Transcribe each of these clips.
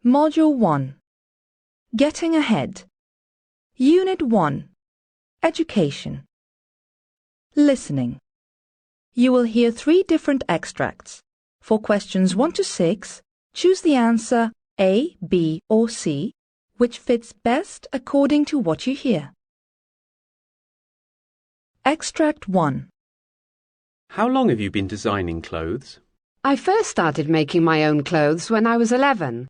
Module 1. Getting Ahead. Unit 1. Education. Listening. You will hear 3 different extracts. For questions 1 to 6, choose the answer A, B, or C, which fits best according to what you hear. Extract 1. How long have you been designing clothes? I first started making my own clothes when I was 11.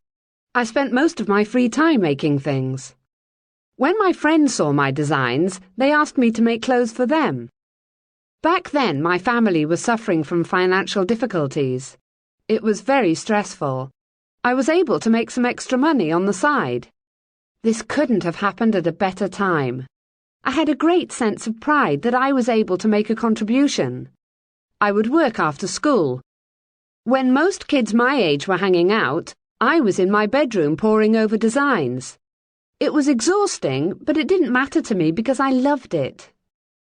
I spent most of my free time making things. When my friends saw my designs, they asked me to make clothes for them. Back then, my family was suffering from financial difficulties. It was very stressful. I was able to make some extra money on the side. This couldn't have happened at a better time. I had a great sense of pride that I was able to make a contribution. I would work after school. When most kids my age were hanging out, I was in my bedroom poring over designs. It was exhausting, but it didn't matter to me because I loved it.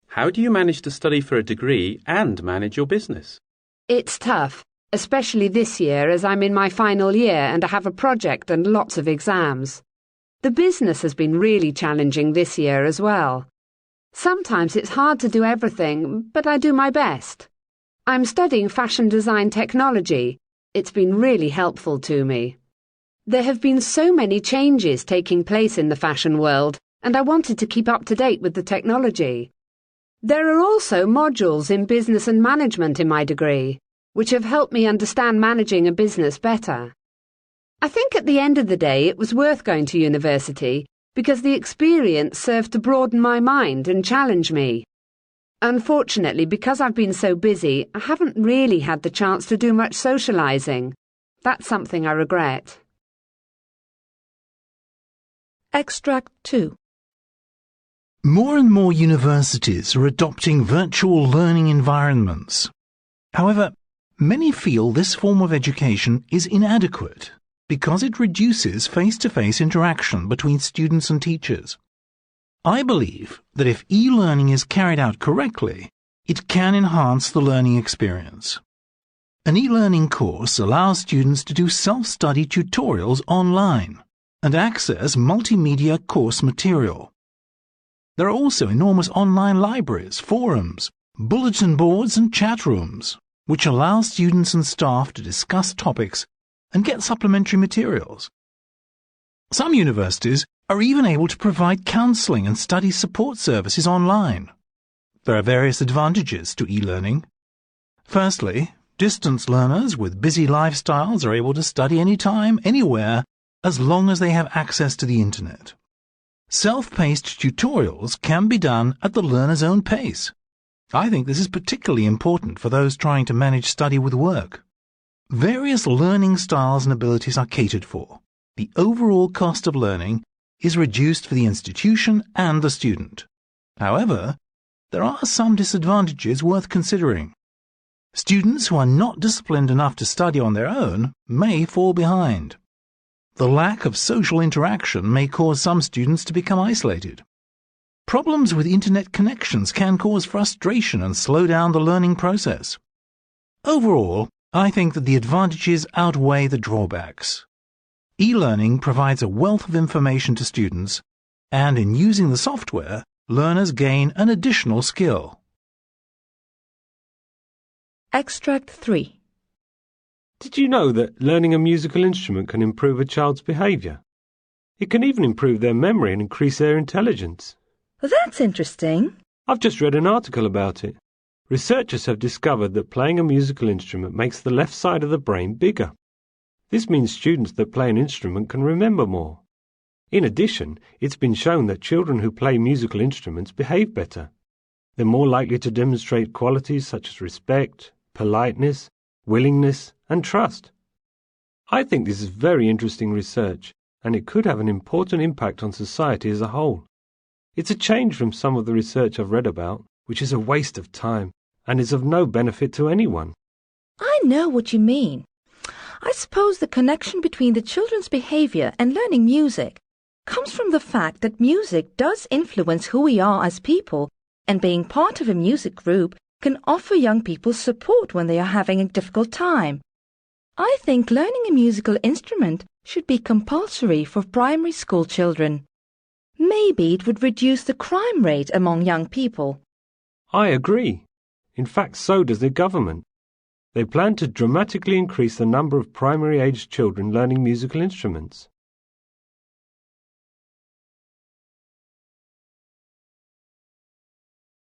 How do you manage to study for a degree and manage your business? It's tough, especially this year as I'm in my final year and I have a project and lots of exams. The business has been really challenging this year as well. Sometimes it's hard to do everything, but I do my best. I'm studying fashion design technology. It's been really helpful to me. There have been so many changes taking place in the fashion world, and I wanted to keep up to date with the technology. There are also modules in business and management in my degree, which have helped me understand managing a business better. I think at the end of the day it was worth going to university because the experience served to broaden my mind and challenge me. Unfortunately, because I've been so busy, I haven't really had the chance to do much socializing. That's something I regret. Extract 2. More and more universities are adopting virtual learning environments. However, many feel this form of education is inadequate because it reduces face-to-face interaction between students and teachers. I believe that if e-learning is carried out correctly, it can enhance the learning experience. An e-learning course allows students to do self-study tutorials online and access multimedia course material. There are also enormous online libraries, forums, bulletin boards and chat rooms, which allow students and staff to discuss topics and get supplementary materials. Some universities are even able to provide counselling and study support services online. There are various advantages to e-learning. Firstly, distance learners with busy lifestyles are able to study anytime, anywhere, as long as they have access to the internet. Self-paced tutorials can be done at the learner's own pace. I think this is particularly important for those trying to manage study with work. Various learning styles and abilities are catered for. The overall cost of learning is reduced for the institution and the student. However, there are some disadvantages worth considering. Students who are not disciplined enough to study on their own may fall behind. The lack of social interaction may cause some students to become isolated. Problems with internet connections can cause frustration and slow down the learning process. Overall, I think that the advantages outweigh the drawbacks. E-learning provides a wealth of information to students, and in using the software, learners gain an additional skill. Extract 3. Did you know that learning a musical instrument can improve a child's behaviour? It can even improve their memory and increase their intelligence. That's interesting. I've just read an article about it. Researchers have discovered that playing a musical instrument makes the left side of the brain bigger. This means students that play an instrument can remember more. In addition, it's been shown that children who play musical instruments behave better. They're more likely to demonstrate qualities such as respect, politeness, willingness, and trust. I think this is very interesting research, and it could have an important impact on society as a whole. It's a change from some of the research I've read about, which is a waste of time and is of no benefit to anyone. I know what you mean. I suppose the connection between the children's behaviour and learning music comes from the fact that music does influence who we are as people, and being part of a music group can offer young people support when they are having a difficult time. I think learning a musical instrument should be compulsory for primary school children. Maybe it would reduce the crime rate among young people. I agree. In fact, so does the government. They plan to dramatically increase the number of primary-aged children learning musical instruments.